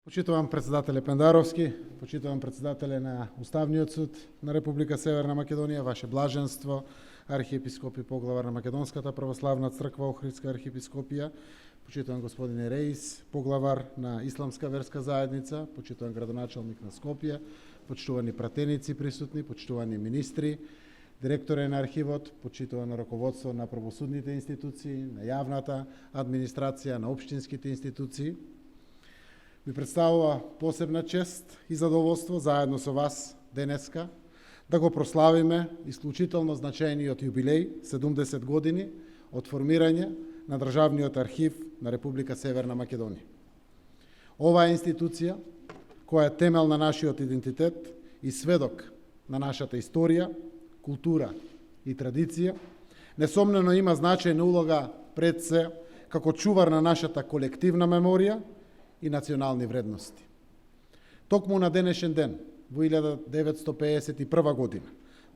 Почитувам председателе Пендаровски, почитувам председателе на Уставниот суд на Република Северна Македонија, Ваше блаженство, архиепископ и поглавар на Македонската православна црква, Охридска архиепископија, почитувам господин Рейс, поглавар на Исламска верска заедница, почитувам градоначалник на Скопје, почитувани пратеници присутни, почитувани министри, директоре на архивот, почитувано раководство на правосудните институции, на јавната администрација, на општинските институции. Ми представува посебна чест и задоволство заедно со вас денеска да го прославиме исклучително значајниот јубилеј 70 години од формирање на Државниот архив на Република Северна Македонија. Оваа институција, која е темел на нашиот идентитет и сведок на нашата историја, култура и традиција, несомнено има значајна улога пред се како чувар на нашата колективна меморија и национални вредности. Токму на денешен ден, во 1951 година,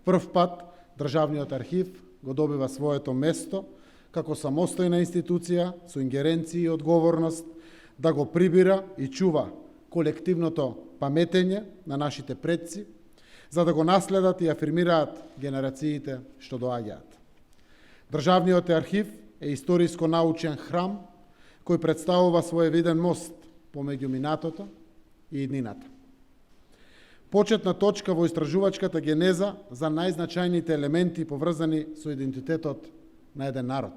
прв пат Државниот архив го добива своето место како самостојна институција со ингеренции и одговорност да го прибира и чува колективното паметење на нашите предци, за да го наследат и афирмираат генерациите што доаѓаат. Државниот архив е историско-научен храм кој представува своевиден мост помеѓу минатото и иднината. Почетна точка во истражувачката генеза за најзначајните елементи поврзани со идентитетот на еден народ.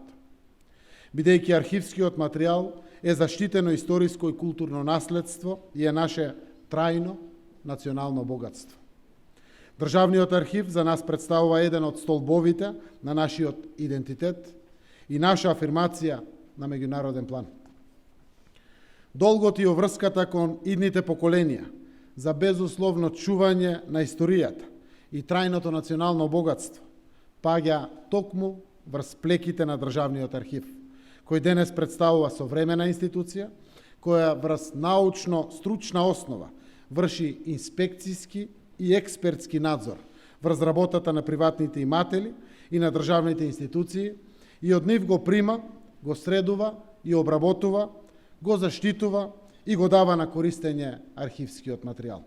Бидејќи архивскиот материјал е заштитено историско и културно наследство и е наше трајно национално богатство. Државниот архив за нас представува еден од столбовите на нашиот идентитет и наша афирмација на меѓународен план. Долгот и оврската кон идните поколенија за безусловно чување на историјата и трајното национално богатство паѓа токму врз плеките на Државниот архив, кој денес представува современа институција, која врз научно-стручна основа врши инспекцијски и експертски надзор врз работата на приватните иматели и на државните институции и од нив го прима, го средува и обработува, го заштитува и го дава на користење архивскиот материјал.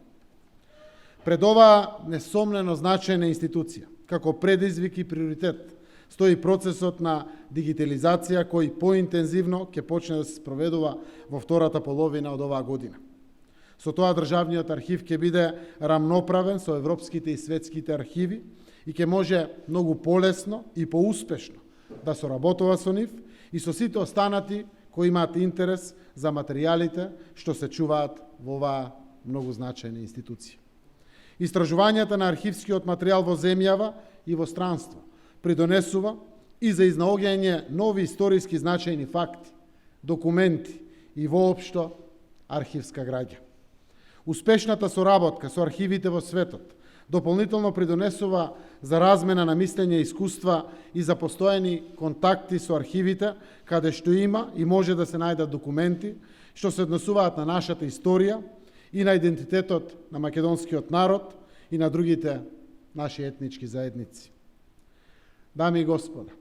Пред оваа несомнено значајна институција, како предизвик и приоритет, стои процесот на дигитализација кој поинтензивно ќе почне да се спроведува во втората половина од оваа година. Со тоа Државниот архив ќе биде рамноправен со европските и светските архиви и ќе може многу полесно и поуспешно да соработува со нив и со сите останати кои имаат интерес за материјалите што се чуваат во оваа многу значајна институција. Истражувањата на архивскиот материјал во земјава и во странство придонесува и за изнаоѓање нови историски значајни факти, документи и воопшто архивска граѓа. Успешната соработка со архивите во светот дополнително придонесува за размена на мислење и искуства и за постојани контакти со архивите, каде што има и може да се најдат документи што се однесуваат на нашата историја и на идентитетот на македонскиот народ и на другите наши етнички заедници. Дами и господа,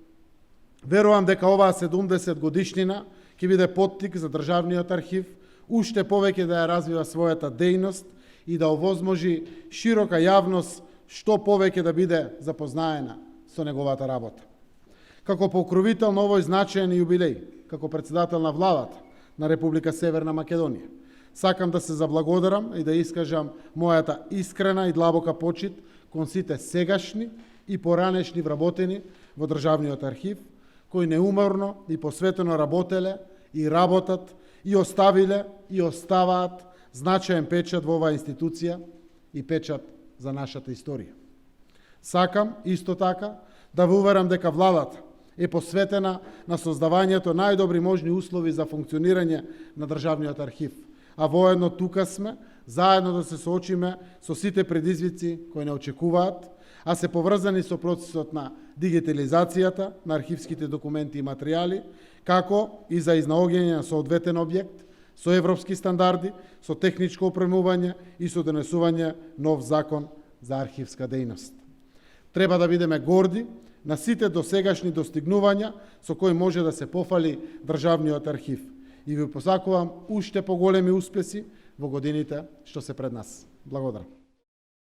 верувам дека оваа 70 годишнина ќе биде поттик за Државниот архив уште повеќе да ја развива својата дејност и да овозможи широка јавност што повеќе да биде запознаена со неговата работа. Како покровител на овој значаен јубилеј, како председател на владата на Република Северна Македонија, сакам да се заблагодарам и да искажам мојата искрена и длабока почит кон сите сегашни и поранешни вработени во Државниот архив, кои неуморно и посветено работеле и работат и оставиле и оставаат значаен печат во оваа институција и печат за нашата историја. Сакам исто така да ве уверам дека владата е посветена на создавањето најдобри можни услови за функционирање на Државниот архив, а воедно тука сме заедно да се соочиме со сите предизвици кои не очекуваат, а се поврзани со процесот на дигитализацијата на архивските документи и материјали, како и за изнаоѓање на соодветен објект со европски стандарди, со техничко опремување и со донесување нов закон за архивска дејност. Треба да бидеме горди на сите досегашни достигнувања со кои може да се пофали Државниот архив и ви посакувам уште поголеми успеси во годините што се пред нас. Благодарам.